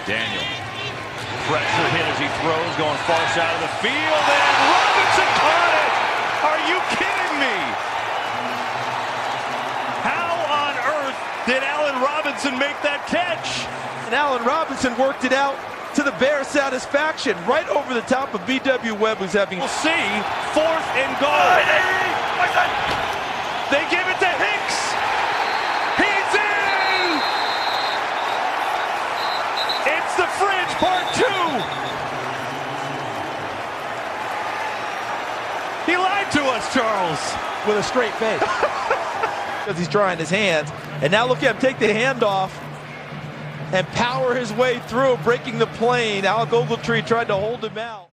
Daniel. Pressure hit as he throws, going far side of the field, and Robinson caught it! Are you kidding me? How on earth did Allen Robinson make that catch? And Allen Robinson worked it out to the Bears' satisfaction, right over the top of B.W. Webb, who's having... We'll see, 4th and goal. They give it to Hicks. He's in! It's the Fridge Part 2. He lied to us, Charles. With a straight face. Because he's trying his hands. And now look at him take the handoff and power his way through, breaking the plane. Alec Ogletree tried to hold him out.